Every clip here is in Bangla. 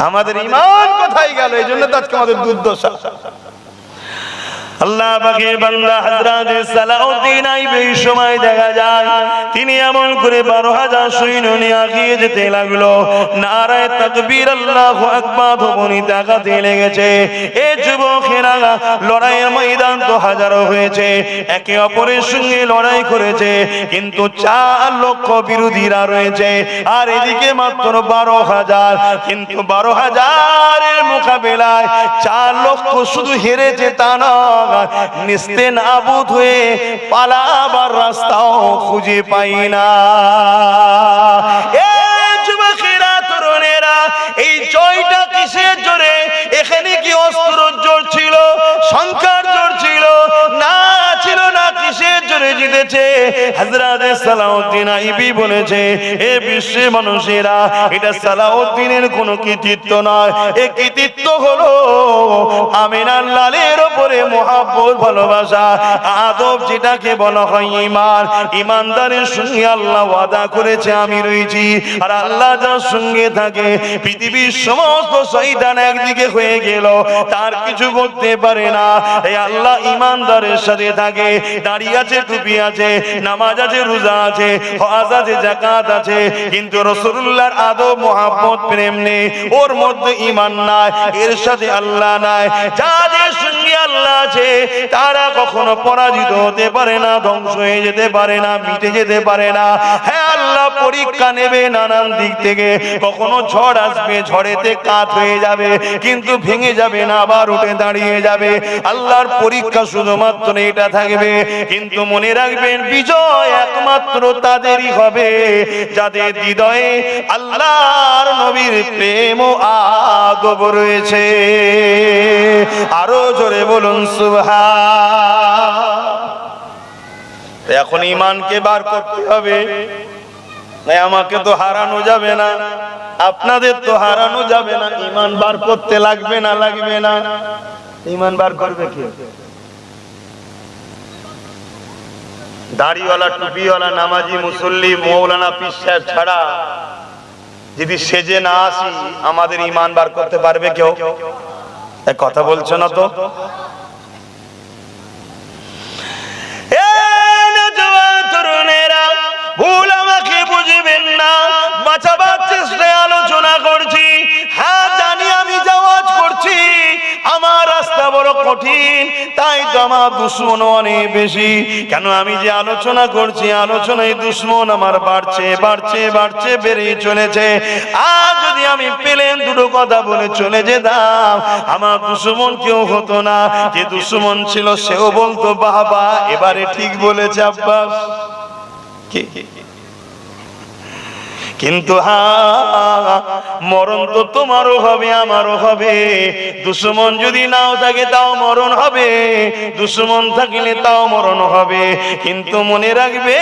আমাদের ঈমান কোথায় গেল? এইজন্য তো আজকে আমাদের দুর্দশা। আল্লাহ পাকের বান্দা হযরত সালাউদ্দিন আইয়ুবী এই সময় দেখা যায় তিনি এমন করে 12,000 সৈন্য নিয়ে এগিয়ে যেতে লাগলো। নারায়ে তাকবীর, আল্লাহু আকবার ধ্বনি তাকাতে লেগেছে। এ যুবকেরা, লড়াইয়ের ময়দান তো হাজারো হয়েছে, একে অপরের সঙ্গে লড়াই করেছে, কিন্তু 4 লক্ষ বিরোধীরা রয়েছে, আর এদিকে মাত্র 12,000। কিন্তু 12,000 এর মোকাবেলায় 4 লক্ষ শুধু হেরেছে তা না, নিস্তে নাবুদ হয়ে পালাবার রাস্তাও খুঁজে পাই না। এই যুবকেরা, তরুণেরা, এই জয়টা কিসের জোরে? এখানে কি অস্ত্র জোর ছিল, সংখ্যার জোর ছিল? না, ছিল না। কিসের জোরে জিতেছে? হযরত সালাউদ্দিন আইয়ুবী বলেছে, এ বিশ্বের মানুষেরা, এটা সালাউদ্দিনের কোনো কৃতিত্ব নয়, এই কৃতিত্ব হলো আমিনার লালের উপরে মহব্বত, ভালোবাসা, আদব, যেটাকে বলা হয় ঈমান। ঈমানদারের সঙ্গে আল্লাহ ওয়াদা করেছে, আমি রয়েছি, আর আল্লাহ যার সঙ্গে থাকে পৃথিবীর সমস্ত শয়তান একদিকে হয়ে গেল, তার কিছু করতে পারে না। এই আল্লাহ ঈমানদারের সাথে থাকে। দাড়ি আছে, টুপি আছে, নামাজ আছে, রোজা আছে, হজ আছে, যাকাত আছে, কিন্তু রাসূলুল্লাহর আদব, মহব্বত, প্রেম নেই, ওর মধ্যে ঈমান নাই, এর সাথে আল্লাহ নাই। যাদের সঙ্গে আল্লাহ আছে তারা কখনো পরাজিত হতে পারে না, ধ্বংস হয়ে যেতে পারে না, মিটে যেতে পারে না। হ্যাঁ, আল্লাহ পরীক্ষা নেবে নানান দিক থেকে। কখনো ঝড় আসবে, ঝড়েতে কাত হয়ে যাবে, কিন্তু ভেঙে যাবে না, আবার উঠে দাঁড়িয়ে যাবে। আল্লাহর পরীক্ষা শুধুমাত্র এটা থাকবে, কিন্তু মনে রাখবেন, বিজয় একমাত্র তাদেরই হবে যাদের হৃদয়ে আল্লাহর নবীর প্রেম ও আদব রয়েছে। আরো জোরে বলুন সুবহান। এখন ঈমানকে বার করতে হবে, না আমাকে তো হারানো যাবে না, আপনাদের তো হারানো যাবে না। ঈমান বার করতে লাগবে না, লাগবে না? ঈমান বার করবে কে? দাড়িওয়ালা, টুপিওয়ালা, নামাজি, মুসল্লি, মৌলানা, পীর সাহেব ছাড়া যদি সেজে না আসি, আমাদের ঈমান বার করতে পারবে কেউ? এক কথা বলছো না তো? তরুণেরা, ভুল আমাকে বুঝবেন না, বাঁচাবার চেষ্টায় আলোচনা করছি। হ্যাঁ, জানি আমি যাওয়াজ করছি, আমার রাস্তা বড় কঠিন, তাই তো আমার দুশ্মন অনেক বেশি। কেন? আমি যে আলোচনা করছি, আলোচনায় দুশ্মন আমার বাড়ছে, বাড়ছে, বাড়ছে, বেড়েই চলেছে। আর যদি আমি পেলেন দুটো কথা বলে চলে যেতাম, আমার দুশ্মন কেউ হতো না। যে দুশ্মন ছিল সেও বলতো, বাবা এবারে ঠিক বলেছে আব্বাস। কিন্তু মরণ তো তোমারও হবে, আমারও হবে। দুশ্মন যদি নাও থাকে তাও মরণ হবে, দুশ্মন থাকলে তাও মরণ হবে। কিন্তু মনে রাখবে,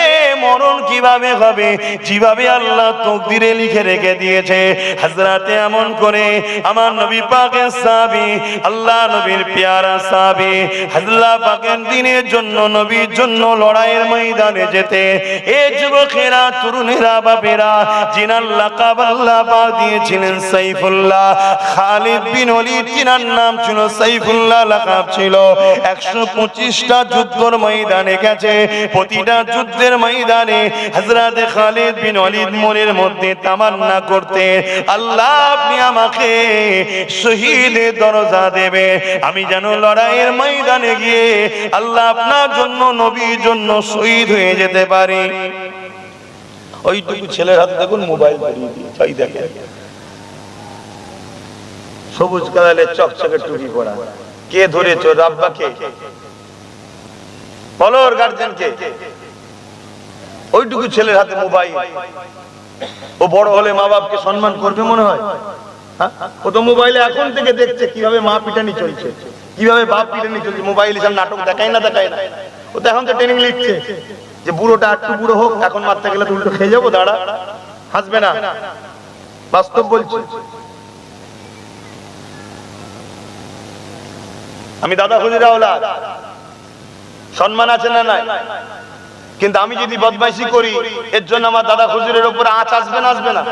মরণ কিভাবে হবে? যেভাবে আল্লাহ তকদিরে লিখে রেখে দিয়েছে। হযরতে এমন করে আমার নবী পাকের সাহাবী, আল্লাহ নবীর পেয়ারা সাহাবী, আল্লাহ পাকের দ্বীনের জন্য, নবীর জন্য লড়াইয়ের ময়দানে যেতে। এ যুবকেরা, তরুণেরা, বাপেরা, जिनार लाकाब अल्लाह पाक दिएছিলেন সাইফুল্লাহ। খালিদ বিন ওলীদ তিনার নাম ছিল সাইফুল্লাহ, লাকাব ছিল। 125টা যুদ্ধের ময়দানে গেছে, প্রতিটা যুদ্ধের ময়দানে হযরত খালিদ বিন ওলীদ মনের মধ্যে তামান্না করতে, আল্লাহ আপনি আমাকে শহীদের দরজা দেবে, আমি যেন লড়াইয়ের ময়দানে গিয়ে আল্লাহ আপনার জন্য, নবীর জন্য শহীদ হয়ে যেতে পারি। ওইটুকু ছেলের হাতে দেখুন মোবাইল ধরিয়ে দিয়ে দেখে, সবুজ কালারের চকচকে টুপি পরা। কে ধরেছো? রাব্বাকে বলো, ওর গার্জেনকে। ওইটুকু ছেলের হাতে মোবাইল। ও বড় হলে মা বাপকে সম্মান করবে মনে হয়? ও তো মোবাইলে এখন থেকে দেখছে কিভাবে মা পিটানি চলছে, কিভাবে বাপ পিটানি চলছে। মোবাইল হিসাব নাটক দেখায় না, দেখায় না। ও তো এখন তো ট্রেনিং লিখছে যে বুড়োটা একটু বুড়ো হোক, এখন মারতে গেলে তো উল্টো খেয়ে যাবো, দাঁড়া, হাসবে না। বাস্তব বলছি। আমি দাদা হুজুরা ওলাদ, সম্মান আছে না নাই? কিন্তু আমি যদি বদমাইশি করি এর জন্য আমার দাদা হুজুরের উপরে আঁচ আসবে না আসবে না?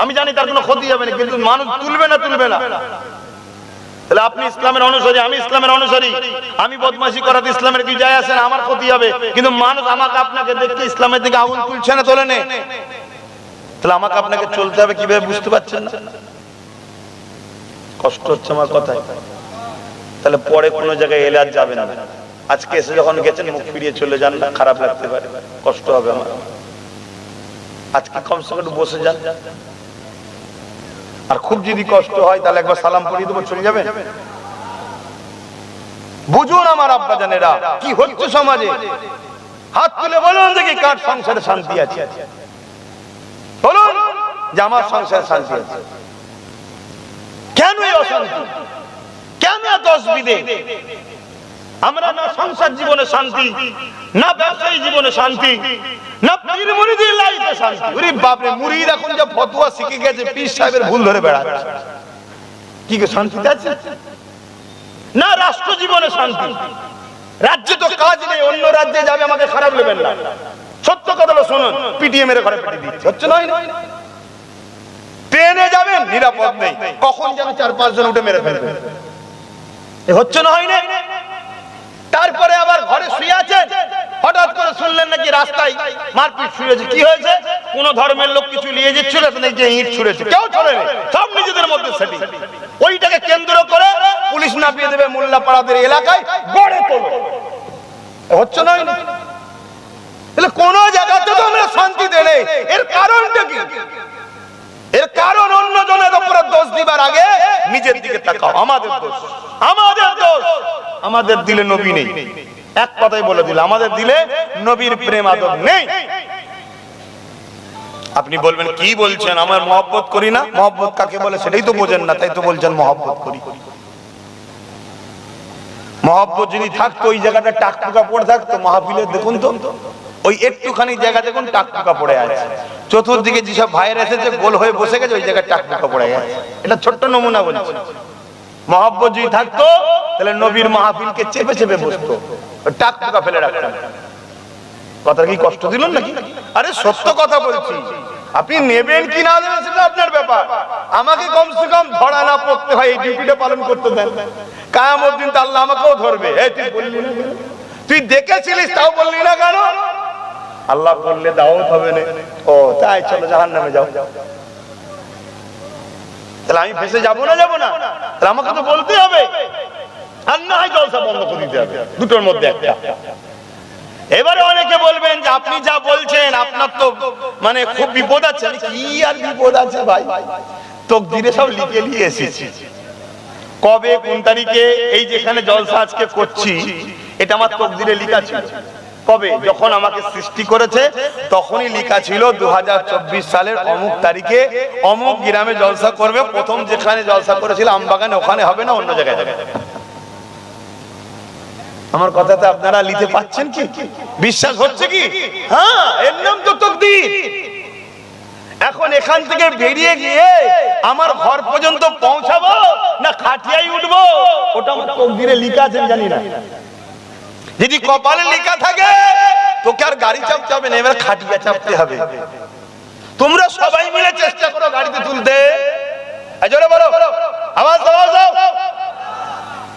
আমি জানি তার কোনো ক্ষতি হবে না, কিন্তু মানুষ তুলবে না তুলবে না। তাহলে আপনি ইসলামের অনুসারী, আমি ইসলামের অনুসারী, আমি বদমাইশি করাতে ইসলামের কি যায় আসে না? আমার ক্ষতি হবে, কিন্তু মানুষ আমাকে আপনাকে দেখতে ইসলামের দিকে আগুন তুলছে না তোলে না? তাহলে আমাকে আপনাকে চলতে হবে কিভাবে বুঝতে পারছেন না? কষ্ট হচ্ছে আমার কথায়? তাহলে পরে কোনো জায়গায় এলে আর যাবেন না। আজকে এসে যখন গেছেন মুখ ফিরিয়ে চলে যান না, খারাপ লাগতে পারে, কষ্ট হবে আমার। আজকে কমসে কম বসে যান। আর খুব যদি কষ্ট হয় তাহলে একবার সালাম পড়িয়ে দেবো, চলে যাবেন। বুঝুন আমার আব্বা জানেরা কি হচ্ছে সমাজে। হাত তুলে বলুন দেখি কার সংসারে শান্তি আছে? বলুন যে আমার সংসারে শান্তি আছে। কেন এই অশান্তি? কেন এত অসুবিধে? আমরা না সংসার জীবনে শান্তি, না ব্যবসায়ী জীবনে শান্তি, না পীর মুরিদের লাইফে শান্তি। ওরে বাপ রে, মুরিদ এখন যে ফতোয়া শিখে গেছে পীর সাহেবের ভুল ধরে বেড়াচ্ছে। কি কে শান্তিতে আছে? না রাষ্ট্র জীবনে শান্তি। রাজ্যে তো কাজ নেই, অন্য রাজ্যে যাবে, আমাকে খারাপ নেবেন না, সত্য কথাটা শুনুন, পিটিয়ে মেরে ঘরে পেটে দিচ্ছে, হচ্ছে নয়? ট্রেনে যাবেন নিরাপদ নেই, কখন যাবে 4-5 জন উঠে মেরে ফেলবে, হচ্ছে না? হয় না? তারপরে আবার ঘরে শুয়ে আছেন, হঠাৎ করে শুনলেন নাকি রাস্তায় মারপিট শুয়েছে। কি হয়েছে? কোন ধর্মের লোক কিছু নিয়ে যাচ্ছিল, যে ইট ছুঁড়েছে, কেউ ছড়েনি, সব নিজেদের মধ্যে সেটি। ওইটাকে কেন্দ্র করে পুলিশ নাপিয়ে দেবে মোল্লাপাড়াদের এলাকায়, গড়ে তোলো, হচ্ছে না? তাহলে কোন জায়গাতে তো আমরা শান্তিতে নেই। এর কারণটা কি? এর কারণ অন্য জনের উপরে দোষ দিবার আগে নিজের দিকে তাকাও। আমাদের দোষ, আমাদের দোষ। আমাদের দিলে নবী নেই, এক কথাই বলে দিল, আমাদের দিলে নবীর প্রেম আদব নেই। আপনি বলবেন কি বলছেন, আমার মহব্বত করি না? মহব্বত কাকে বলে সেটাই তো বোঝেন না, তাই তো বলছেন মহব্বত করি। মহব্বত যদি থাকতো ওই জায়গাটা টাকটুকা পড়ে থাকতো, মাহফিলে দেখুন তো ওই একটুখানি জায়গা দেখুন টাকটুকা পড়ে আছে, চতুর্দিকে যেসব ভাইয়ের এসেছে গোল হয়ে বসে গেছে, ওই জায়গায় টাকটুকা পড়ে গেছে। এটা ছোট্ট নমুনা বলছি। মহব্বত যদি থাকতো তাহলে নবীর মাহফিলকে চেপে চেপে বসতো, টাকটুকা ফেলে রাখতাম। কথা কি কষ্ট দিলেন নাকি? আরে সত্য কথা বলছি, আপনি নেবেন কি না নেবেন সেটা আপনার ব্যাপার। আমাকে কমসে কম ধরা না পড়তে হয়, এই ডিউটিটা পালন করতে দেন। কিয়ামত দিন তো আল্লাহ আমাকেও ধরবে। এই তুই বললি না, তুই দেখেছিলিস তাও বললি না কেন? আল্লাহ বললে দাওয়াত হবে না। ও তাই, চলো জাহান্নামে যাও। তাহলে আমি ফেসে যাবো না? যাবো না? তাহলে আমাকে তো বলতে হবে, আর না হয় জলসা বন্ধ করে দিতে হবে, দুটোর মধ্যে একটা। এবারে অনেকে বলবেন যে আপনি যা বলছেন আপনার তো মানে খুব বিপদ আছে। কি আর বিপদ আছে ভাই, তকদিরে সব লিখে নিয়ে এসেছি। কবে কোন তারিখে এই যেখানে জলসা আজকে করছি, এটা আমার তকদিরে লেখা ছিল। কবে? যখন আমাকে সৃষ্টি করেছে তখনই লেখা ছিল 2024 সালের অমুক তারিখে অমুক গ্রামে জলসা করবে। প্রথম যেখানে জলসা করেছিল আমবাগানে, ওখানে হবে না, অন্য জায়গায় হবে। আমার কথাতে আপনারা নিতে পাচ্ছেন কি? বিশ্বাস হচ্ছে কি? হ্যাঁ, এর নাম তো তাকদীর। এখন এখান থেকে বেরিয়ে গিয়ে আমার ঘর পর্যন্ত পৌঁছাবো না খাটিয়ায় উঠবো, ওটা আমার তাকদীরে লেখা আছে, জানি না। যদি কপালে লেখা থাকে তোকে আর গাড়ি চাপতে হবে না, এবার খাটিয়া চাপতে হবে। তোমরা সবাই মিলে চেষ্টা করো গাড়িতে তুলতে। জোরে বলো, আওয়াজ দাও,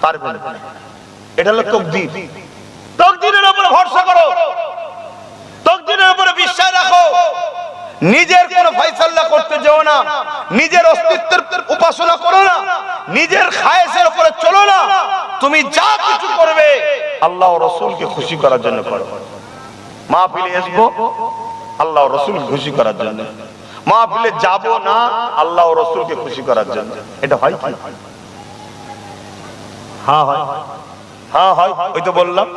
পারবে না। এটা হলো তাকদীর। তাকদীরের উপরে ভরসা করো, তাকদীরের উপরে বিশ্বাস রাখো। নিজের কোনো ফয়সালা করতে যেও না, নিজের অস্তিত্বের উপাসনা করো না, নিজের খায়েশের উপরে চলো না। তুমি যা কিছু করবে আল্লাহ ও রাসূলকে খুশি করার জন্য করো। মাহফিলে আসবো আল্লাহ ও রাসূলকে খুশি করার জন্য, মাহফিলে যাব না আল্লাহ ও রাসূলকে খুশি করার জন্য। এটা হয় কি? হ্যাঁ হয়, হ্যাঁ হয়, ওই তো বললাম।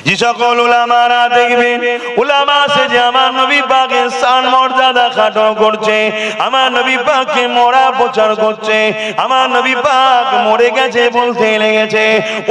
যে সকল উলামারা দেখবেন, উলামা সে যে আমার নবী পাকের শান মর্যাদা খাটো করছে, আমার নবী পাককে মরা প্রচার করছে, আমার নবী পাক মরে গেছে বলতে লেগেছে,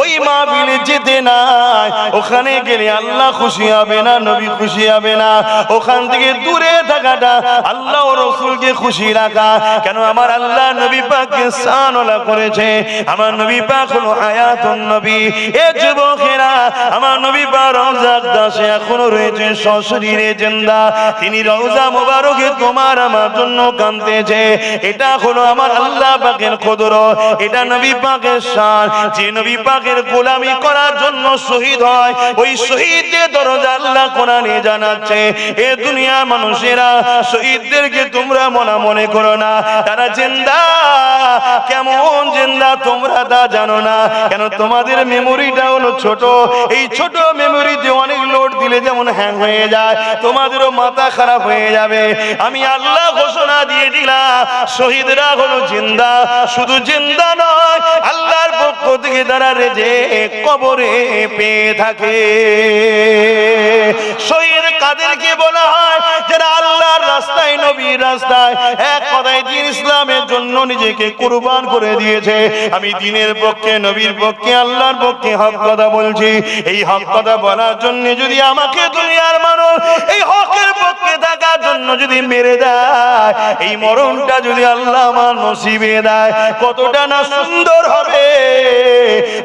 ওই মাহফিলে যেতে নাই। ওখানে গেলে আল্লাহ খুশি হবে না, নবী খুশি হবে না। ওখান থেকে দূরে থাকাটা আল্লাহ ও রাসূলকে খুশি রাখা। কেন? আমার আল্লাহ নবী পাককে শানওয়ালা করেছে, আমার নবী পাক হলো হায়াতুন নবী। এ যুবকেরা, আমার নবী নবী পাক রওজা দাসে এখনো রয়েছে সশরীরে জিন্দা, তিনি রওজা মোবারকে তোমার আমার জন্য কাঁদতেছে। এটা হলো আমার আল্লাহ পাকের কুদরত, এটা নবী পাকের শান। যে নবী পাকের গোলামি করার জন্য শহীদ হয়, ওই শহীদদের দরজা আল্লাহ কোরআনে জানাচ্ছে। এ দুনিয়া মানুষেরা শহীদদেরকে তোমরা মনে করো না, তারা জিন্দা। কেমন জিন্দা তোমরা তা জানো না, কেন তোমাদের মেমোরিটা হলো ছোট। এই ছোট মেমোরিতে অনেক লোড দিলে যেমন হ্যাং হয়ে যায়, তোমাদেরও মাথা খারাপ হয়ে যাবে। আমি আল্লাহ ঘোষণা দিয়ে দিলাম, শহীদরা হলো জিন্দা। শুধু জিন্দা নয়, আল্লাহর পক্ষ থেকে তারা রিজিক কবরে পেয়ে থাকে। শহীদ কাদেরকে বলা হয়? যারা আল্লাহর রাস্তায়, নবীর রাস্তায়, এক কথায় দ্বীন ইসলামের জন্য নিজেকে কুরবান করে দিয়েছে। আমি দ্বীনের পক্ষে, নবীর পক্ষে, আল্লাহর পক্ষে হক কথা বলছি। এই হক কথা বলার জন্য যদি আমাকে দুনিয়ার মানুষ এই হকের পক্ষে থাকার জন্য যদি মেরে দেয়, এই মরণটা যদি আল্লাহ আমার নসিবে দেয়, কতটা না সুন্দর হবে।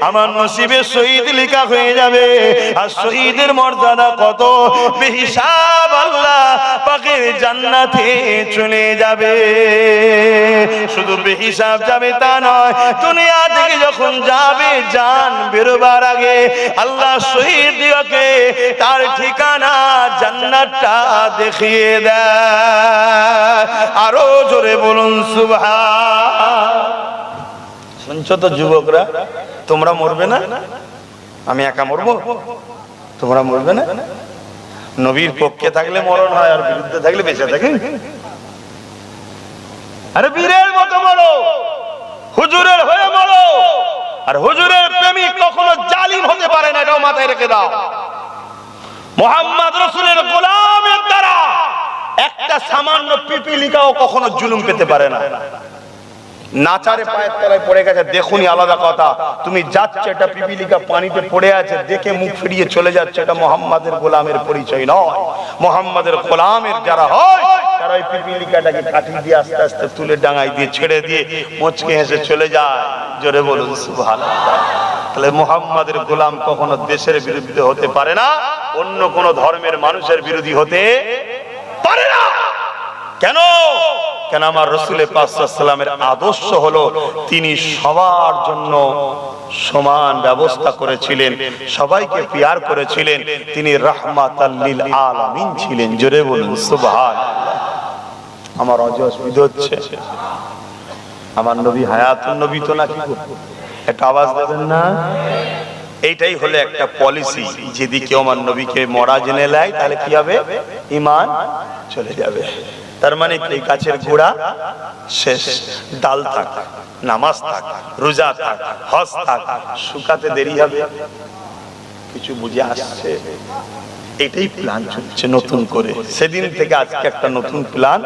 আমার নসিবে শহীদ লেখা হয়ে যাবে। আর শহীদের মর্যাদা কত বেহিসাব, আল্লাহ পাকের জান্নাতে চলে যাবে। শুধু বেহিসাব যাবে তা নয়, দুনিয়া থেকে যখন যাবে জান বেরোবার আগে আল্লাহ শহীদকে তার ঠিকানা জান্নাতটা দেখিয়ে দেয়। আরো জোরে বলুন সুবহান। শুনছো তো যুবকরা, তোমরা মরবে না? আমি একা মরবো? তোমরা মরবে না? নবীর পক্ষে থাকলে মরণ হয়, আর বিরুদ্ধে থাকলে বেঁচে থাকে। আরে বীরের মতো মরো, হুজুরের হয়ে মরো। আর হুজুরের প্রেমিক কখনো জালিম হতে পারে না, এটাও মাথায় রেখে দাও। মুহাম্মদ রাসূলের গোলামের দ্বারা একটা সামান্য পিপিলিকাও কখনো জুলুম পেতে পারে না। নাচারে পায়ের তলায় পড়ে গেছে দেখুনি, আলাদা কথা। তুমি যাচ্ছে, এটা পিপিলিকা পানিতে পড়ে আছে, দেখে মুখ ফিরিয়ে চলে যাচ্ছে, এটা মুহাম্মাদের গোলামের পরিচয় নয়। মুহাম্মাদের গোলামের যারা হয়, তারা ওই পিপিলিকাটাকে কাঠি দিয়ে আস্তে আস্তে তুলে ডাঙায় দিয়ে ছেড়ে দিয়ে মুচকে হেসে চলে যায়। জোরে বলুন সুবহানাল্লাহ। তাহলে মুহাম্মাদের গোলাম কখনো দেশের বিরুদ্ধে হতে পারে না, অন্য কোন ধর্মের মানুষের বিরোধী হতে পারে না। কেন? কেন আমার রাসূলের পাক সাল্লাল্লাহু আলাইহি ওয়াসাল্লামের আদর্শ হলো তিনি সবার জন্য সমান ব্যবস্থা করেছিলেন, সবাইকে পিয়ার করেছিলেন। তিনি রাহমাতাল লিল আলামিন ছিলেন। জোরে বলুন সুবহানাল্লাহ। আমার অজস্বিদ হচ্ছে, আমার নবী হায়াতুন নবী তো নাকি? একটা আওয়াজ দেবেন না? এইটাই হলো একটা পলিসি। যদি কেউ আমার নবীকে মরা জেনে নেয়, তাহলে কি হবে? ঈমান চলে যাবে। তার মানে এই গাছের গোড়া শেষ, ডাল থাক, নামাজ থাক, রোজা থাক, হজ থাক, শুকাতে দেরি হবে। কিছু বুঝে আসছে? এটাই প্ল্যান চলছে নতুন করে। সেদিন থেকে আজকে একটা নতুন প্ল্যান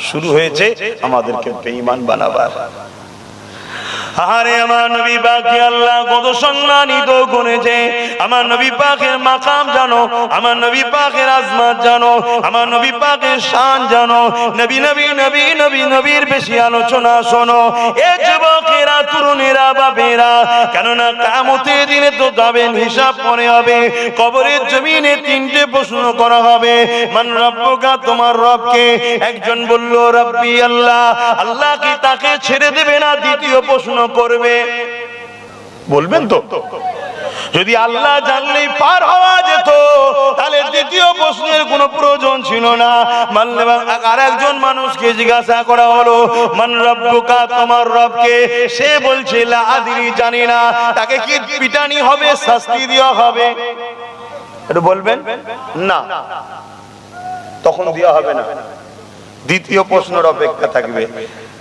শুরু হয়েছে, আমাদেরকে বেঈমান বানাবার। আরে আমার নবী পাককে আল্লাহ কত সম্মানিত করেছে। আমার নবী পাকের মাকাম জানো, আমার নবী পাকের আজমত জানো, আমার নবী পাকের শান জানো। নবী নবী নবী নবী নবীর বেশি আলোচনা শোনো এ যুবকেরা, তরুণেরা, বাপেরা। কেননা কিয়ামতের দিনে তো যাবেন, হিসাব পরে হবে। কবরের জমিনে তিনটে প্রশ্ন করা হবে। মান রাব্বুকা, তোমার রবকে? একজন বলল রব্বি আল্লাহ। আল্লাহ কি তাকে ছেড়ে দেবে না? দ্বিতীয় প্রশ্ন করবে, বলবেন তো? যদি আল্লাহ জানলেই পার হওয়া যেত, তাহলে দ্বিতীয় প্রশ্নের কোনো প্রয়োজন ছিল না। আর একজন মানুষকে জিজ্ঞাসা করা হলো মান রাব্বুকা, তোমার রবকে? সে বলছে লা আদরি, জানি না। তাকে কি পিটানি হবে, শাস্তি দেওয়া হবে? এটা বলবেন না, তখন দেওয়া হবে না। দ্বিতীয় প্রশ্নের অপেক্ষা থাকবে।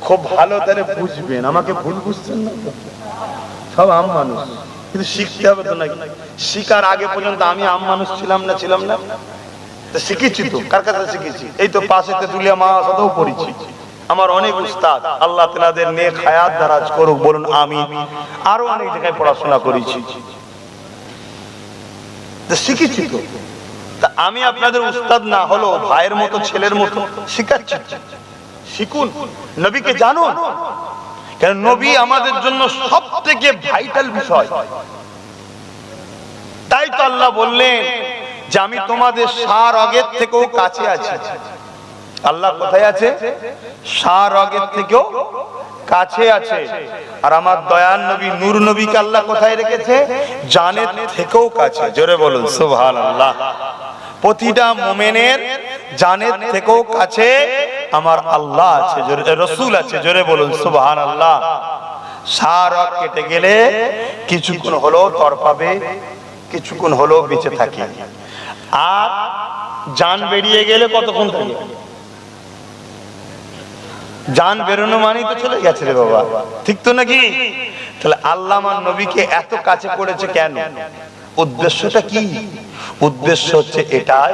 খুব ভালো তাহলে বুঝবেন, আমাকে ভুল বুঝছেন না। সব আম মানুষ, কিন্তু শিখতে হবে তো নাকি? শিকার আগে পর্যন্ত আমি আম মানুষ ছিলাম না, ছিলাম না? শিখেছি তো। কার কাছে শিখেছি? এই তো পাশে তেতুলিয়া মা সাথেও পড়েছি। আমার অনেক উস্তাদ, আল্লাহ তাআলাদের নেক হায়াত দারাজ করুক, বলুন আমিন। আরো অনেক জায়গায় পড়াশোনা করেছি, শিখেছি তো। আমি আপনাদের উস্তাদ না হলো ভাইয়ের মতো, ছেলের মতো শিখাচ্ছি। শিখুন, নবীকে জানুন। কারণ নবী আমাদের জন্য সবথেকে ভাইটাল বিষয়। তার তাই তো আল্লাহ বললেন যে আমি তোমাদের সার আগের থেকেও কাছে আছি। আল্লাহ কোথায় আছে? সার আগের থেকেও কাছে আছে। আর আমার দয়ার নবী নূর নবীকে আল্লাহ কোথায় রেখেছে? জানের থেকেও কাছে। জোরে বলুন সুবহানাল্লাহ। প্রতিটা মুমিনের জানের থেকেও কাছে আমার আল্লাহ আছে, রাসূল আছে। জোরে বলুন সুবহানাল্লাহ। সার কেটে গেলে কিছুক্ষণ হলো তড়পাবে, কিছুক্ষণ হলো বেঁচে থাকে। আর জান বেরিয়ে গেলে কতক্ষণ থাকে? জান বেরোনো মানেই তো চলে গেছে রে বাবা, ঠিক তো নাকি? তাহলে আল্লাহ আমার নবীকে এত কাছে করেছে কেন? উদ্দেশ্যটা কি? উদ্দেশ্য হচ্ছে এটাই,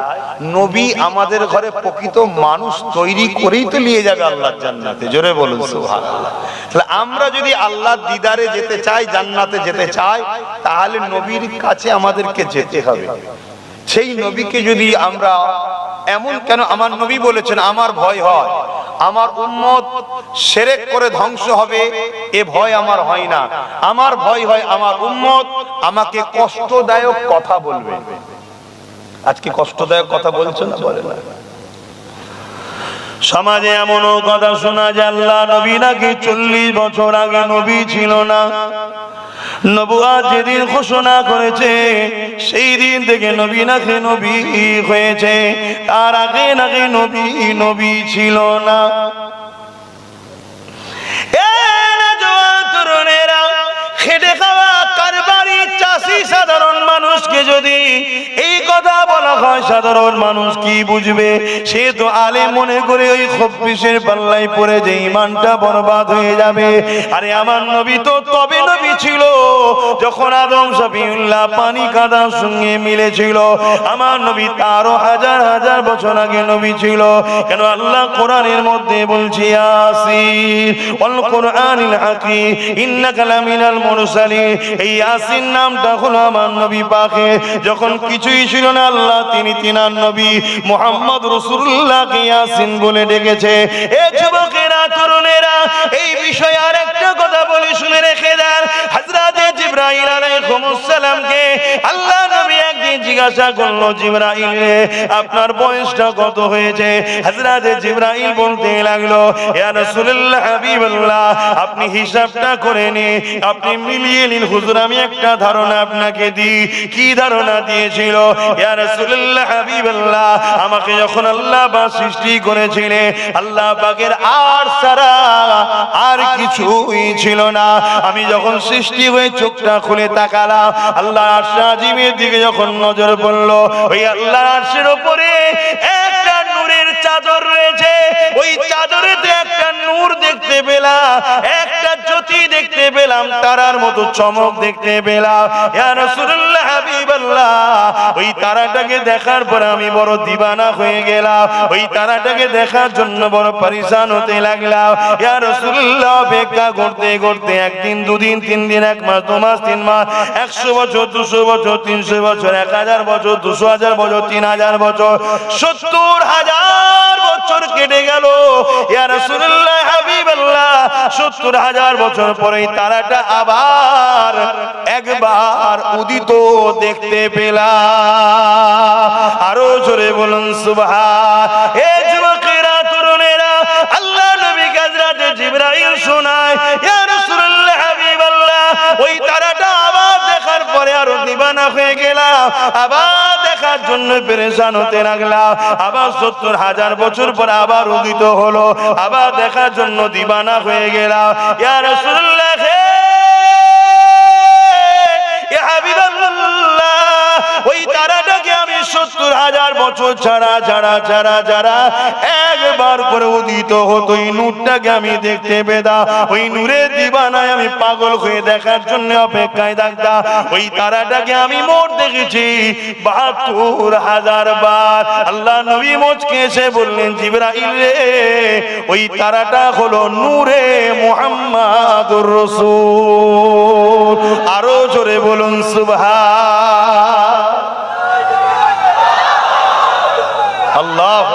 নবী আমাদের ঘরে প্রকৃত মানুষ তৈরি করেই তো নিয়ে যাবে আল্লাহর জান্নাতে। জোরে বলুন সুবহানাল্লাহ। তাহলে আমরা যদি আল্লাহর দিদারে যেতে চাই, জান্নাতে যেতে চাই, তাহলে নবীর কাছে আমাদেরকে যেতে হবে। সেই নবীকে যদি আমরা এমন কেন, আমার নবী বলেছেন আমার ভয় হয় আমার উম্মত শিরক করে ধ্বংস হবে, এ ভয় আমার হয় না। আমার ভয় হয় আমার উম্মত আমাকে কষ্টদায়ক কথা বলবে। আজকে কষ্টদায়ক কথা বলছো না? বলে না। সমাজে এমনও কথা শোনা যায় আল্লাহ নবী নাকি 40 বছর আগে নবী ছিল না। নবুয়ত যেদিন ঘোষণা করেছে সেই দিন থেকে নবী নাকি নবী হয়েছে, তার আগে নাকি নবী ছিল না। তরুণেরা, খেটে খাওয়া কারবারি চাষি সাধারণ মানুষকে যদি এই কথা বলা হয়, সাধারণ মানুষ কি বুঝবে? সে তো আলেম মনে করে ওই খব্বিশের পাল্লায় পড়ে যে ঈমানটা বরবাদ হয়ে যাবে। আরে আমার নবী তো তবে নবী ছিল যখন আদম শফিউল্লাহ পানি কাদার সঙ্গে মিলেছিল। আমার নবী তারও হাজার হাজার বছর আগে নবী ছিল। কেন আল্লাহ কোরআনের মধ্যে বলছে ইয়াসিন ওয়াল কোরআনিল হাকীম ইন্নাকা লামিনাল মুরসালিন। এই ইয়াসিন নামটা হলো আমার নবী পাকে যখন কিছুই ছিল না, আল্লাহ তিনি তিনার নবী মুহাম্মদ রাসূলুল্লাহকে ইয়াসিন বলে ডেকেছে। এ যুবকেরা, তরুণেরা, এই বিষয়ে আরেকটা কথা বলি, শুনে রেখে দেন। হযরত জিবরাইল আলাইহিস সালামকে আল্লাহ নবী একদিন জিজ্ঞাসা করলো, জিবরাইল রে, আপনার বয়সটা কত হয়েছে? হযরত জিবরাইল বলতে লাগলো, ইয়া রাসূলুল্লাহ হাবিবাল্লাহ, আপনি হিসাবটা করে নিন, আপনি মিলিয়ে নিন। হুজুর, আমি একটা ধারণা আপনাকে দিই। কি ধারণা দিয়েছিল? ইয়া রাসূলুল্লাহ হাবিবাল্লাহ, আমাকে যখন আল্লাহ পাক সৃষ্টি করেছিলেন, আল্লাহ পাকের আর ছাড়া আর কিছুই ছিল না। আমি যখন সৃষ্টি হয়ে চোখটা খুলে তাকালাম, আল্লাহ আরশ আজিমের দিকে যখন নজর পড়ল, ওই আল্লাহর আরশের উপরে একটা নূরের চাদর রয়েছে। ওই চাদরেতে একটা নূর দেখতে পেলাম, একটা জ্যোতি দেখতে পেলাম, তারার মতো চমক দেখতে পেলাম। ইয়া রাসূলুল্লাহ হাবিবাল্লাহ, ওই তারাটাকে দেখার পর আমি বড় দিবানা হয়ে গেলাম। ওই তারাটাকে দেখার জন্য বড় পরেশান হতে লাগলাম। ইয়া রাসূলুল্লাহ, অপেক্ষা করতে করতে একদিন, দুদিন, 3 দিন, 1 মাস, 2 মাস, 3 মাস, 100 বছর, 200 বছর, 300 বছর, 1000 বছর, 200,000 বছর, 3000 বছর, 70,000 বছর কেটে গেল। ইয়া রাসূলুল্লাহ হাবিবাল্লাহ, 70,000 বছর পরে তারাটা আবার একবার উদিত দেখতে পেলাম। আরো জোরে বলুন সুবহান। হে যুবকেরা, তরুণেরা, আল্লাহ নবী হযরত জিবরাইল শোনায়, ইয়া রাসূলুল্লাহ হাবিবাল্লাহ, ওই তারাটা আবার দেখার পরে আরো দিবানা হয়ে গেলাম। আবার দেখার জন্য পেরেশান হতে লাগলাম। আবার 70,000 বছর পর আবার উদিত হলো। আবার দেখার জন্য দিবানা হয়ে গেলাম। ইয়া রাসূলুল্লাহ, ইয়া হাবিবাল্লাহ, ওই তারাটাকে আমি 70,000 বছর ছাড়া একবার করে উদিত হতো, ওই নূরটাকে আমি দেখতে পেতাম। ওই নূরের দিবানায় আমি পাগল হয়ে দেখার জন্য অপেক্ষায় থাকতাম। ওই তারাটাকে আমি মোট দেখেছি 72,000 বার। আল্লাহ নবী মুচকে এসে বললেন, জিবরাইল রে, ওই তারাটা হলো নূরে মুহাম্মাদুর রাসূল। আরো জোরে বলুন সুবহান আল্লাহ।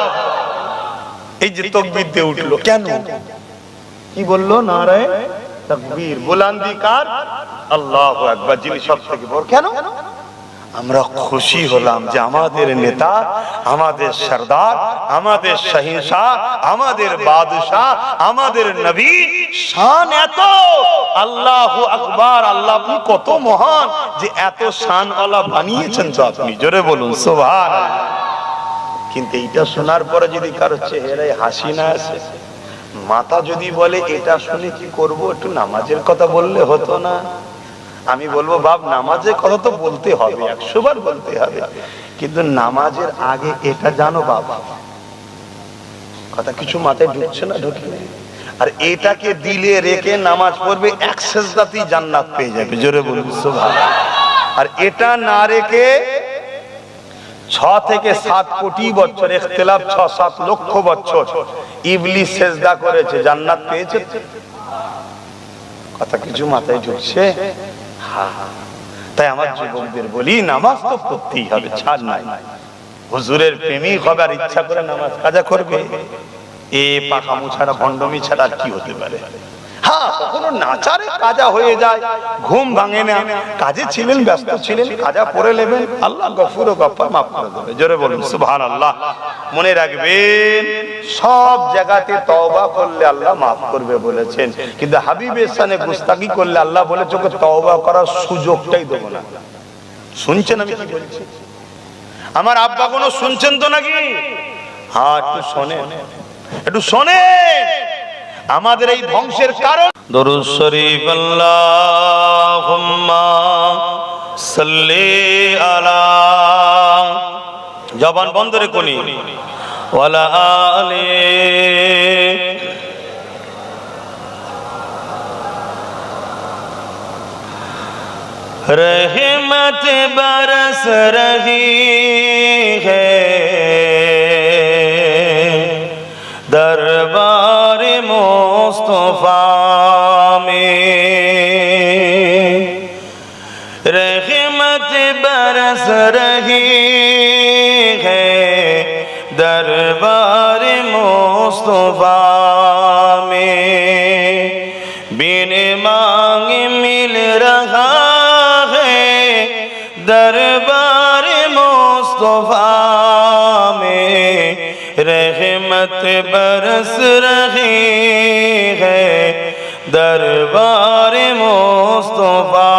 এই যে তাকবীর দিয়ে উঠলো কেন? কি বললো? নারায়ে তাকবীর, বুলন্দি কার, আল্লাহু আকবার, যিনি সবথেকে বড়। কেন? আমরা খুশি হলাম যে আমাদের নেতা, আমাদের সরদার, আমাদের শাহিনশাহ, আমাদের বাদশাহ, আমাদের নবী শান এত, আল্লাহু আকবার, আল্লাহ আপনি কত মহান যে এত শানওয়ালা বানিয়েছেন তো আপনি, জোরে বলুন সুবহানাল্লাহ। কিন্তু এইটা শোনার পরে যদি কারো চেহারায় হাসি না আসে, মাথা যদি বলে এটা শুনে কি করব, একটু নামাজের কথা বললে হতো না? আমি বলবো বাপ, নামাজের কথা তো বলতে হবে, 100 বার বলতে হবে, কিন্তু নামাজের আগে এটা জানো বাবা, কথা কিছু মাথায় ঢুকছে না, ঢুকে আর এটাকে দিলে রেখে নামাজ পড়বে, এক সেজদাতেই জান্নাত পেয়ে যাবে, জোরে বলুন সুবহানাল্লাহ। আর এটা না রেখে 6 থেকে 7 কোটি বছর, ইখতিলাফ 6-7 লক্ষ বছর ইবলিস সেজদা করেছে, জান্নাত পেয়েছে? কথা কিছু মাথায় ঢুকছে? তাই আমার যুবকদের বলি, নামাজ তো পড়তেই হবে, ছাড় নাই। হুজুরের প্রেমিক হবে আর ইচ্ছা করে নামাজ কাজা করবে, এ পাকামু ছাড়া, ভণ্ডমি ছাড়া কি হতে পারে? হ্যাঁ, কখনো নাচারে কাজা হয়ে যায়, ঘুম ভাঙে না, কাজে ছিলেন, ব্যস্ত ছিলেন, কাজা পড়ে নেবেন, আল্লাহ গফুর ও গফফার মাফ করে দেবে, জোরে বলুন সুবহানাল্লাহ। মনে রাখবেন, সব জায়গাতে তওবা করলে আল্লাহ মাফ করবে বলেছেন, কিন্তু হাবিবের শানে গুস্তাখি করলে আল্লাহ বলেছে ওকে তওবা করার সুযোগটাই দেব না। শুনছেন আমি কি বলছি? আমার আব্বা কোনো শুনছেন তো নাকি? হ্যাঁ, একটু শোনেন, একটু শোনেন। আমাদের এই ধ্বংসের কারণ দরুদ শরীফ, আল্লাহুম্মা সাল্লি আলা, জবান বন্ধ রে কোনি, ওয়ালা আলি, रहमत बरस रही है दरबार मुस्तफा में, रहमत बरस रही है दरबार मुस्तफा में, बिन मांगे मिल रहा दरबार मुस्तफा में, रहमत बरस रही है दरबार मुस्तफा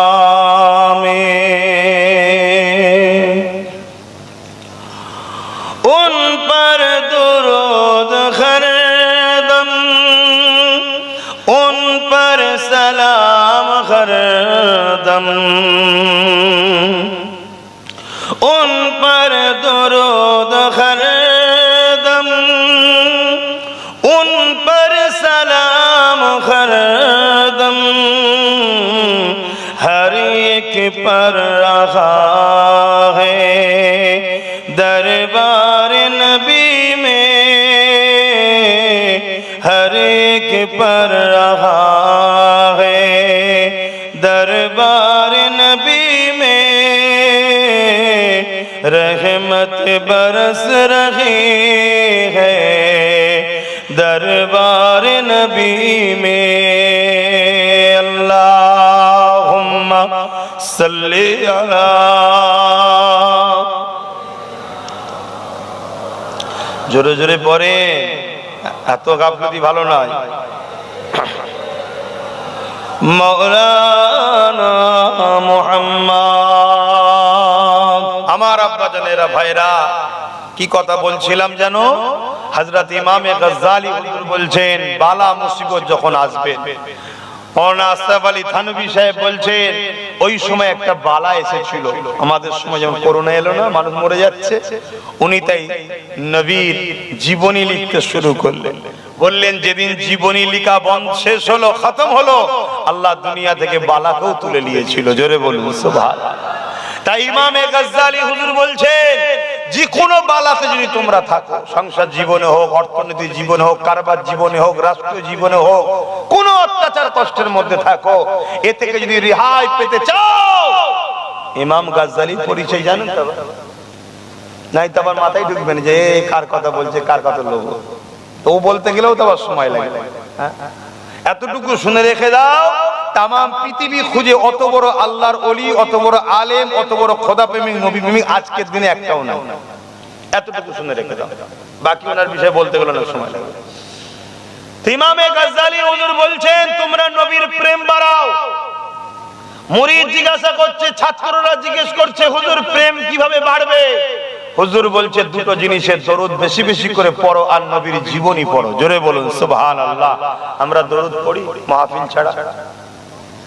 में। उन पर दुरूद हर दम, उन पर सलाम हर दम, उन पर दुरूद हर दम, उन पर सलाम हर दम, हर एक पर रहा है दरबार नबी में, हर एक पर रहा है दरबार नबी में, रहमत बरस रही है दरबार नबी में। अल्लाहुम्मा सल्ली अला, জোরে জোরে পড়ে, এত গাফলতি ভালো নয়। মাওলানা মুহাম্মদ, আমার আব্বা জানেরা, ভাইরা, কি কথা বলছিলাম জানো? হযরত ইমামে গজ্জালী হুজুর বলছেন, বালা মুসিবত যখন আসবে, মাওলানা আশরাফ আলী থানভী সাহেব বলছেন, ওই সময় একটা বালা এসেছিল, আমাদের সময় যেমন করোনা এলো না, মানুষ মরে যাচ্ছে, উনি তাই নবীর জীবনী লিখতে শুরু করলেন। বললেন, যেদিন জীবনী লিখা বন্ধ শেষ হলো, খতম হলো, আল্লাহ দুনিয়া থেকে বালাকেও তুলে নিয়েছিল, জোরে বলুন সুবহানাল্লাহ। তাই ইমামে গজ্জালী হুজুর বলছেন, যে কোনো বালাতে যদি তোমরা থাকো, সংসার জীবনে হোক, অর্থনৈতিক জীবনে হোক, কারবার জীবনে হোক, রাষ্ট্র জীবনে হোক, কোন অত্যাচার কষ্টের মধ্যে থাকো, এ থেকে যদি রেহাই পেতে চাও, ইমাম গজ্জালীর পরিচয় জানেন তো? নাই তো আবার মাথায় ঢুকবেন যে কার কথা বলছে, কার কথা লোক, তো বলতে গেলেও তো আবার সময় লাগে। এতটুকু শুনে রেখে দাও, তামাম পৃথিবী খুঁজে অত বড় আল্লাহর ওলি, অত বড় আলেম, অত বড় খোদা প্রেমিক, নবী প্রেমিক আজকের দিনে একটাও নাই। এতটুকু শুনে রেখে দাও, বাকি ওনার বিষয়ে বলতে গেলে অনেক সময় লাগবে। ইমামে গাজ্জালী হুজুর বলছেন তোমরা নবীর প্রেম বাড়াও। মুরিদ জিজ্ঞাসা করছে, ছাত্ররা জিজ্ঞেস করছে হুজুর প্রেম কিভাবে বাড়বে? হুজুর বলছে দুটো জিনিসের দরুদ বেশি বেশি করে পড়ো আর নবীর জীবনী পড়ো। জোরে বলুন সুবহানাল্লাহ। আমরা দরুদ পড়ি মাহফিল ছাড়া,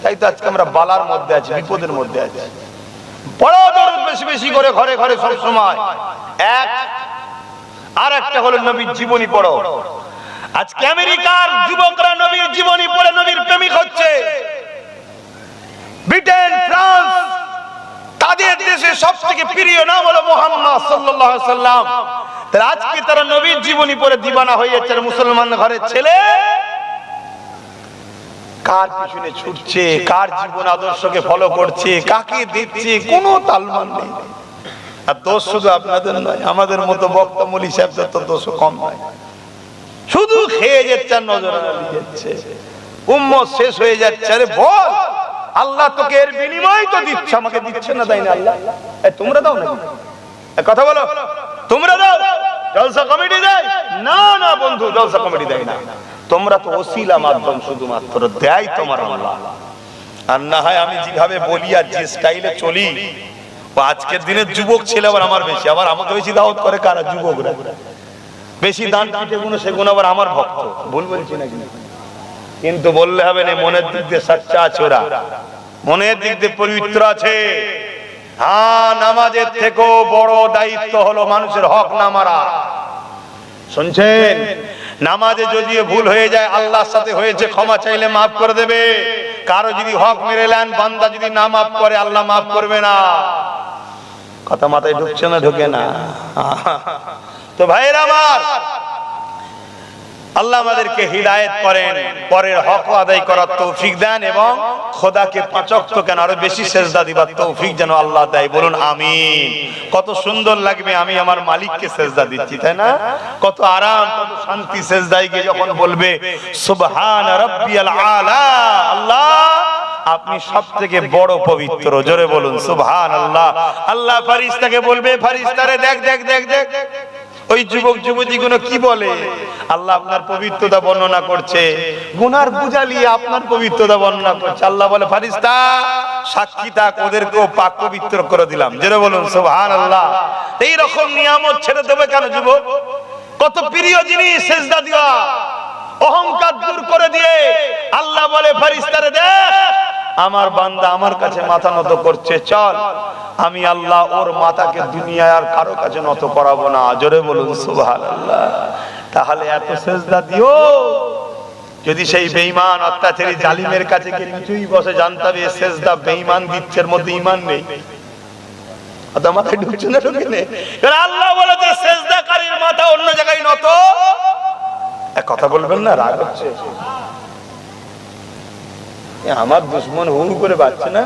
তাই তো আজকে আমরা বালার মধ্যে আছি, বিপদের মধ্যে আছি। পড়ো দরুদ বেশি বেশি করে ঘরে ঘরে সব সময়। এক আর একটা হলো নবীর জীবনী পড়ো। আজকে আমেরিকার যুবকরা নবীর জীবনী পড়ে নবীর প্রেমিক হচ্ছে। ব্রিটেন, ফ্রান্স, তাদের দেশে সবথেকে প্রিয় নাম হলো মুহাম্মদ সাল্লাল্লাহু আলাইহি সাল্লাম। তার আজকে তারা নবীর জীবনী পড়ে দিওয়ানা হয়ে যাচ্ছে। মুসলমান ঘরের ছেলে কার পিছনে ছুটছে, কার জীবন আদর্শকে ফলো করছে, কাকে দেখছে, কোনো তালমান নেই। আর দোষ শুধু আপনাদের নয়, আমাদের মতো বক্তা মৌলী সাহেবদের তো দোষ কম নয়। শুধু খেয়ে যাচ্ছে আর নজর যাচ্ছে, উম্মত শেষ হয়ে যাচ্ছে। আরে বল, আল্লাহ তোকে এর বিনিময় তো দিচ্ছে, আমাকে দিচ্ছে না, তাই না? আল্লাহ তোমরা দাও না, কথা বলো, তোমরা দাও। জলসা কমিটি দেয় না? না বন্ধু, জলসা কমিটি দেয় না। তোমরা তো ওসিলা মাধ্যম, শুধুমাত্র দেয় তোমার আল্লাহ। আর না হয় আমি যেভাবে বলি আর যে স্টাইলে চলি, আজকের দিনের যুবক ছেলে আবার আমার বেশি, আবার আমাকে বেশি দাওয়াত করে কারা? যুবকরা। বেশি দান পিঠে গুণ সেগুন আবার আমার ভক্ত। ভুল বলছি নাকি? কিন্তু বললে হবে না, মনের দিক দিয়ে সাচ্চা আছে ওরা, মনের দিক দিয়ে পবিত্র আছে। হ্যাঁ, নামাজের থেকেও বড় দায়িত্ব হলো মানুষের হক না মারা। শুনছেন? নামাজে যদি ভুল হয়ে যায়, আল্লাহর সাথে হয়েছে, ক্ষমা চাইলে মাফ করে দেবে। কারো যদি হক মেরে নেন, বান্দা যদি না মাফ করে, আল্লাহ মাফ করবে না। কথা মাথায় ঢুকছে না? ঢুকে না? তো ভাইরা আমার, আল্লাহ আমাদেরকে হিদায়াত করেন, পরের হক আদায় করার তৌফিক দেন এবং খোদাকে পাঁচ ওয়াক্ত কেন আরো বেশি সেজদা দিবার তৌফিক যেন আল্লাহ দেয়। বলুন আমিন। কত সুন্দর লাগবে আমি আমার মালিককে সেজদা দিচ্ছি, তাই না? কত আরাম, কত শান্তি সেজদায় গিয়ে যখন বলবে সুবহান রাব্বিয়াল আলা, আল্লাহ আপনি সবথেকে বড় পবিত্র। জোরে বলুন সুবহানাল্লাহ। আল্লাহ ফেরেশতাকে বলবে, ফেরেশতারে দেখ দেখ দেখ দেখ, ওই যুবক যুবতী গুলো কি বলে? আল্লাহ আপনার পবিত্রতা বর্ণনা করছে, গুনার বোঝা নিয়ে আপনার পবিত্রতা বর্ণনা করছে। আল্লাহ বলে ফেরেশতা সাক্ষী থাক, ওদেরকেও পাক পবিত্র করে দিলাম। জোরে বলুন সুবহানাল্লাহ। এই রকম নিয়ামত ছেড়ে দেবে কেন যুবক? কত প্রিয় জিনিস সেজদা দেওয়া, অহংকার দূর করে দিয়ে আল্লাহ বলে ফেরেশতারে দেখ, আমার বান্দা আমার কাছে মাথা নত করছে, চল আমি আল্লাহ ওর মাথাকে দুনিয়ায় আর কারো কাছে নত করাবো না। জোরে বলুন সুবহানাল্লাহ। তাহলে এত সেজদা দিও, যদি সেই বেঈমান অত্যাচারী জালিমের কাছে গিয়ে কিছুই বসে, জানতে হবে সেজদা বেঈমান দিচ্ছে, এর মধ্যে ঈমান নেই। আদা মাথায় ঢুকছে না? ঢুকে নেই। আল্লাহ বলে যে সেজদাকারীর মাথা অন্য জায়গায় নত। এক কথা বলবেন না, রাগ হচ্ছে? আমার দুশ্মন হু করে বাড়ছে না?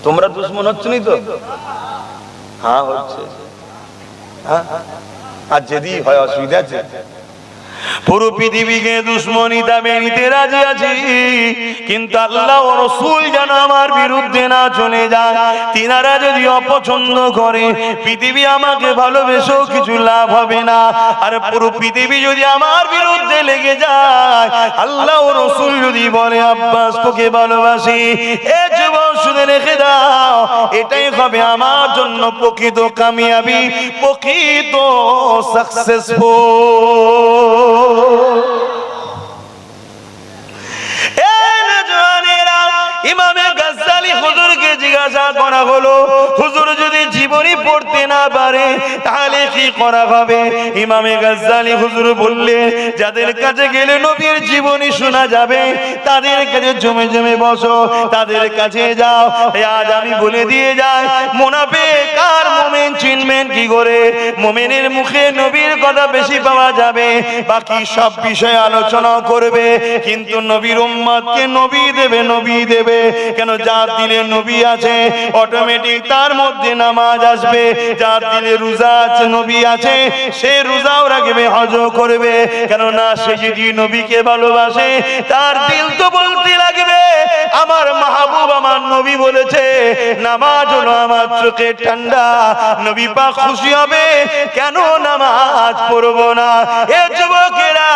তোমরা দুশ্মন হচ্ছে নি তো? হ্যাঁ হচ্ছে। আর যদি হয় অসুবিধা আছে? পুরো পৃথিবীকে দুশ্মনিতা মেনিতে রাজি আছি, কিন্তু আল্লাহ ও রাসূল যেন আমার বিরুদ্ধে না চলে যায়। তিনারা যদি অপছন্দ করে, পৃথিবী আমাকে ভালোবেসেও কিছু লাভ হবে না। আর পুরো পৃথিবী যদি আমার বিরুদ্ধে লেগে যায়, আল্লাহ ও রাসূল যদি বলে আব্বাস তোকে ভালোবাসি, এ যুবক শুনে রেখে দাও, এটাই হবে আমার জন্য প্রকৃত কামিয়াবি, প্রকৃত সাকসেসফুল। ইমামে গাজ্জালী হুজুরকে জিজ্ঞাসা করা হলো, হুজুর যদি জীবনী পড়তে না পারে তাহলে কি করা হবে? ইমামে গাজ্জালী হুজুর বললেন, যাদের কাছে গেলে নবীর জীবনী শোনা যাবে তাদের কাছে জমে জমে বসো, তাদের কাছে যাও। আজ আমি বলে দিয়ে যাই, মুনাফিক আর মুমিন চিনবেন কি করে? মুমিনের মুখে নবীর কথা বেশি পাওয়া যাবে, বাকি সব বিষয়ে আলোচনা করবে, কিন্তু নবীর উম্মতকে নবী দেবে, নবী দেবে। কেন? যার দিলে নবী আছে অটোমেটিক তার মধ্যে নামাজ আসবে, যার দিলে রোজা আছে, নবী আছে, সে রোজাও রাখবে, হজও করবে। কেন না? সে যদি নবীকে ভালোবাসে তার দিল তো বলতে লাগবে বলেছে নামাজ হলো আমার চোখের ঠান্ডা, নবী পাক খুশি হবে কেন নামাজ পড়বো না? এ যুবকেরা,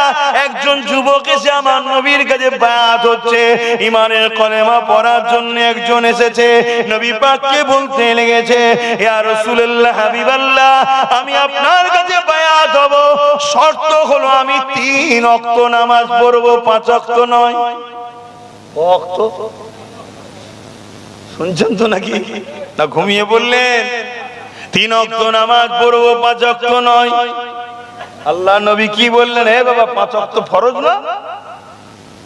একজন যুবক এসে আমার নবীর কাছে বায়াত হচ্ছে, ইমানের কলেমা পড়ার জন্য একজন এসেছে, নবী পাককে বলতে লেগেছে ইয়া রাসূলুল্লাহ হাবিবাল্লাহ, আমি আপনার কাছে বায়াত হব, শর্ত হলো আমি 3 ওয়াক্ত নামাজ পড়বো, 5 ওয়াক্ত নয়। ওয়াক্ত শুনছেন তো নাকি? না ঘুমিয়ে বললেন? 3 ওয়াক্ত নামাজ পড়বো, 5 ওয়াক্ত নয়। আল্লাহ নবী কি বললেন? হে বাবা, 5 ওয়াক্ত ফরজ না,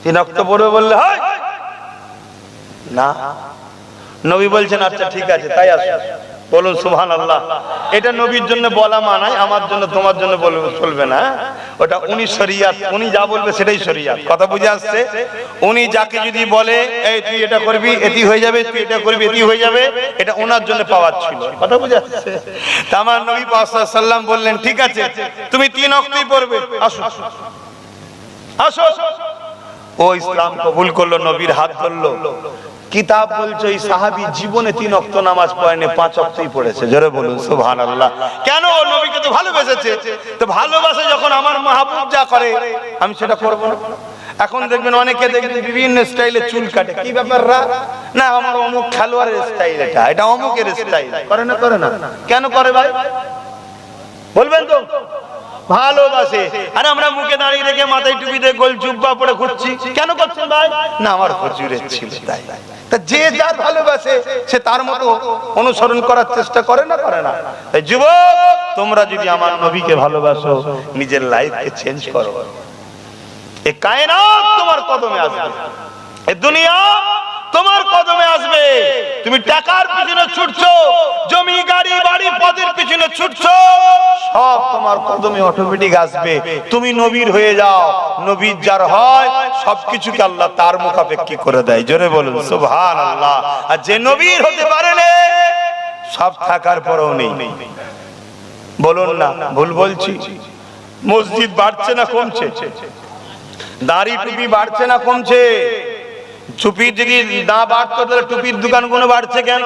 3 ওয়াক্ত পড়বে বললে হয় না? নবী বলছেন আচ্ছা ঠিক আছে, তাই আসো। বলুন সুবহানাল্লাহ। এটা নবীর জন্য বলা মানায়, আমার জন্য তোমার জন্য চলবে না। ওটা উনি শরিয়াত, উনি যা বলবে সেটাই শরিয়াত। কথা বুঝে আসছে? উনি যাকে যদি বলে এই তুই এটা করবি এটি হয়ে যাবে, তুই এটা করবি এটি হয়ে যাবে, এটা ওনার জন্য পাওয়ার ছিল। কথা বুঝে আসছে? তা আমার নবী পাক সাল্লাল্লাহু আলাইহি ওয়াসাল্লাম বললেন ঠিক আছে, তুমি 3 ওয়াক্তই পড়বে, আসো আসো। ও ইসলাম কবুল করলো, নবীর হাত ধরলো। কিতাব বলছে এই সাহাবী জীবনে 3 ওয়াক্ত নামাজ পড়েনি, 5 ওয়াক্তই পড়েছে। জোরে বলুন সুবহানাল্লাহ। কেন? ও নবীকে তো ভালোবেসেছে। তো ভালোবাসে যখন আমার মাহবুব যা করে আমি সেটা করব না। এখন দেখবেন অনেকে দেখবেন বিভিন্ন স্টাইলে চুল কাটে, কি ব্যাপার? না আমার অমুক খেলোয়াড়ের স্টাইল, এটা অমুকের স্টাইল। করে না? করে না? কেন করে ভাই বলবেন তো? ভালোবাসে। আর আমরা মুখে দাঁড়িয়ে রেখে মাথায় টুপি দিয়ে গোল জুব্বা পরে ঘুরছি, কেন করছেন ভাই? না আমার হুজুরের ছিল তাই। তা যে যার ভালোবাসে সে তার মতো অনুসরণ করার চেষ্টা করে না? করে না? তাই যুবক, তোমরা যদি আমার নবীকে ভালোবাসো, নিজের লাইফকে চেঞ্জ করো। এই কায়নাত তোমার কদমে আসবে, এই দুনিয়া তোমার কদমে আসবে। তুমি টাকার পিছনে ছুটছো, জমি গাড়ি বাড়ি পদের পিছনে ছুটছো, সব তোমার কদমে অটোমেটিক আসবে। তুমি নবীর হয়ে যাও, নবীর যার হয় সবকিছুকে আল্লাহ তার মুখাপেক্ষী করে দেয়। জোরে বলুন সুবহানাল্লাহ। আর যে নবীর হতে পারে না, সব থাকার পরেও নেই। বলুন না ভুল বলছি? মসজিদ বাড়ছে না কমছে? দাড়ি টুপি বাড়ছে না কমছে? টুপি যদি না বাড়তো তাহলে টুপির দোকানগুলো বাড়ছে কেন?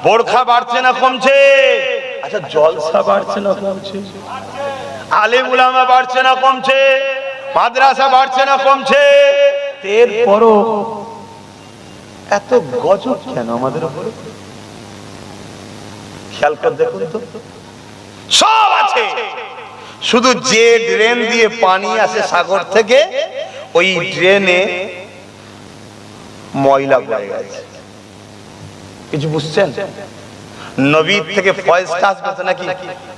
বোরখা বাড়ছে না কমছে? আচ্ছা জলসা বাড়ছে না কমছে? আলেম উলামা বাড়ছে না কমছে? মাদ্রাসা বাড়ছে না কমছে? এরপরও এত গজব কেন আমাদের উপরে? খেয়াল করে দেখুন তো, সব আছে, শুধু যে ড্রেন দিয়ে পানি আসে সাগর থেকে, ওই ড্রেনে ময়লা বয়ে গেছে। কিছু বুঝছেন? নবীর থেকে ফয়েজটা আসবে নাকি?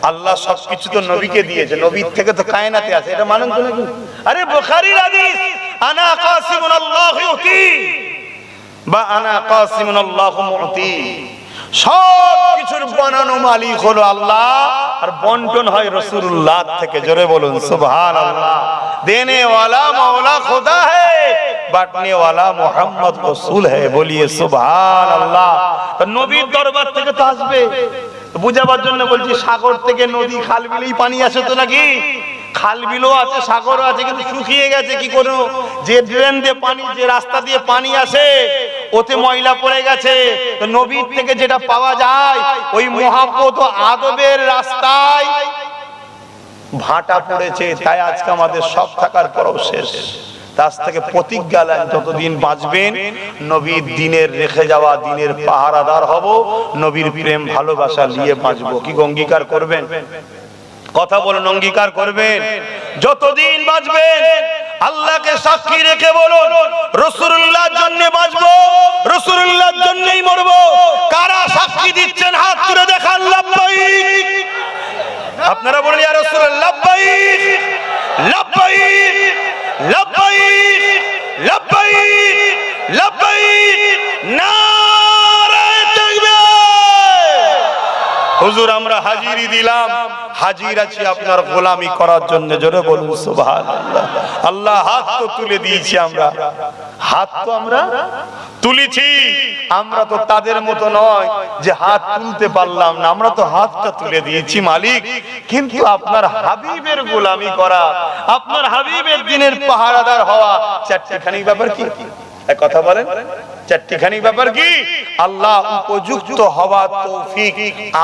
আল্লাহ সবকিছু তো নবীকে দিয়েছে, নবীর থেকে তো কায়নাতে আছে, এটা মানেন তো নাকি? আরে বুখারীর হাদিস, আনা কাসিমুন আল্লাহু ইউতি বা আনা কাসিমুন আল্লাহু মুতি। সব কিছুর বানানো মালিক হলো আল্লাহ, আর বন্টন হয় রাসূলুল্লাহ থেকে। জোরে বলুন সুবহানাল্লাহ। দেনে ওয়ালা মওলা খুদা है, বাঁটনে ওয়ালা মুহাম্মদ রাসূল है। বলিয়ে সুবহানাল্লাহ। নবীর দরবার থেকে তো আসবে, বুঝাবার জন্য বলছি। সাগর থেকে নদী খাল বিলেই পানি আসে তো নাকি? খাল বিলও আছে, সাগরও আছে, কিন্তু শুকিয়ে গেছে। কি করো? যে ড্রেন দিয়ে পানি, যে রাস্তা দিয়ে পানি আসে, ওতে ময়লা পড়ে গেছে। তো নবীর থেকে যেটা পাওয়া যায়, ওই মুহাব্বত ও আদবের রাস্তায় ভাটা পড়েছে। তাই আজকে আমাদের সব থাকার পরও শেষ। তার থেকে প্রতিজ্ঞা নেন, যতদিন বাঁচবেন নবীর দিনের রেখে যাওয়া দিনের পাহারাদার হব, নবীর প্রেম ভালোবাসা নিয়ে বাঁচবো। কি অঙ্গীকার করবেন? কথা বলুন, অঙ্গীকার করবেন? যতদিন বাঁচবেন আল্লাহকে সাক্ষী রেখে বলুন, রাসূলুল্লাহর জন্য বাঁচবো, রাসূলুল্লাহর জন্যই মরবো। কারা সাক্ষী দিচ্ছেন হাত তুলে দেখান। লাব্বাইক। আপনারা বলেন ইয়া রাসূলুল্লাহ লাব্বাইক লাব্বাইক লাব্বাইক লাব্বাইক লাব্বাইক। নারায়ে তাকবীর। হুজুর আমরা হাজিরি দিলাম, হাজির আছি আপনার গোলামি করার জন্য। জোরে বলুন সুবহানাল্লাহ। আল্লাহ হাত তো তুলে দিয়েছি, আমরা হাত তো আমরা তুলেছি। আমরা তো তাদের মতো নয় যে হাত তুলতে পারলাম না, আমরা তো হাতটা তুলে দিয়েছি মালিক। কিন্তু আপনার হাবিবের গোলামি করা, আপনার হাবিবের দিনের পাহারাদার হওয়া, চারটিখানি ব্যাপার কি? এক কথা বলেন, চারটিখানি ব্যাপার কি? আল্লাহ উপযুক্ত হওয়ার তৌফিক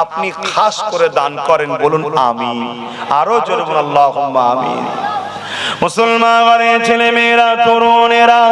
আপনি খাস করে দান করেন, বলুন আমিন। আরো জোরে বলুন আল্লাহুম্মা আমিন। মুসলমানের ছেলে মেয়েরা, তরুণেরা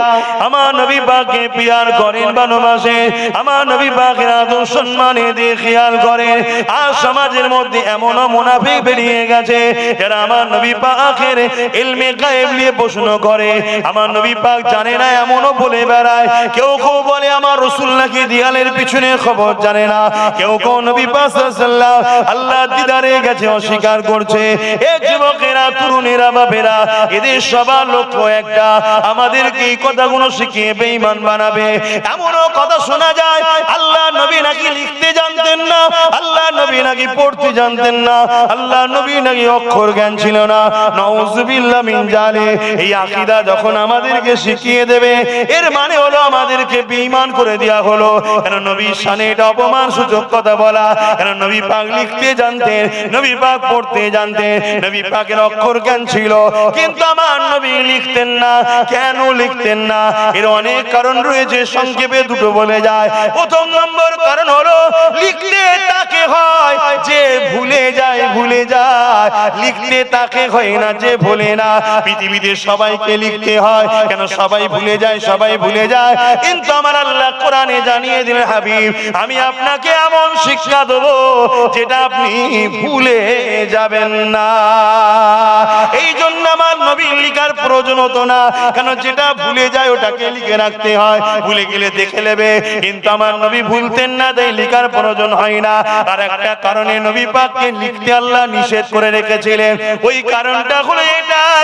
আমার নবী পাককে পিয়ার করেন, ভালোবাসে, আমার নবী পাকের আদর সম্মানে দিয়ে খেয়াল করেন। আর সমাজের মধ্যে এমন মুনাফিক বেরিয়ে গেছে যারা আমার নবী পাকের ইলমে গায়েব নিয়ে প্রশ্ন করে। আমার নবী পাক জানে না এমনও বলে বেড়ায়। কেউ কেউ বলে আমার রাসূল নাকি দিয়ালের পিছনে খবর জানে না। কেউ কেউ নবী পাক সাল্লাল্লাহু আল্লাহ দিদারে গেছে অস্বীকার করছে। এ যুবকেরা, তরুণেরা, বাপেরা, এদের সবার লক্ষ্য একটা, আমাদেরকে এই কথাগুলো শিখিয়ে বেঈমান বানাবে। এমনও কথা শোনা যায় আল্লাহ নবী নাকি লিখতে জানতেন না, আল্লাহ নবী নাকি পড়তে জানতেন না, আল্লাহ নবী নাকি অক্ষর জ্ঞান ছিল না। নাউযুবিল্লাহ মিন জালিক। এই আকীদা যখন আমাদেরকে শিখিয়ে দেবে, এর মানে হলো আমাদেরকে বেঈমান করে দেয়া হলো। কেন নবীর শানে এটা অপমান সূচক কথা বলা। কেন নবী পাক লিখতে জানতেন, নবী পাক পড়তে জানতেন, নবী পাকের অক্ষর জ্ঞান ছিল, কিন্তু আমার নবী লিখতেন না। কেন লিখতেন না? এর অনেক কারণ রয়েছে, সংক্ষেপে দুটো বলে যায়। প্রথম নম্বর কারণ হলো লিখতে তাকে হয় যে ভুলে যায়, ভুলে যায়। লিখতে তাকে হয় না যে ভুলে না। পৃথিবীতে সবাইকে লিখতে হয়, কেন সবাই ভুলে যায়, সবাই ভুলে যায়। কিন্তু আমার আল্লাহ কোরআনে জানিয়ে দিলেন, হাবিব আমি আপনাকে এমন শিক্ষা দেবো যেটা আপনি ভুলে যাবেন না। এই জন্য আমার নবী লিখার প্রয়োজন হতো না। কেন যেটা ভুলে যায় ওটাকে লিখে রাখতে হয়, ভুলে গেলে দেখে নেবে। কিন্তু আমার নবী ভুলতেন না, তাই লিখার প্রয়োজন হয় না। আর একটা কারণে নবী পাককে লিখতে আল্লাহ নিষেধ করে রেখেছিলেন। ওই কারণটা হলো এটাই,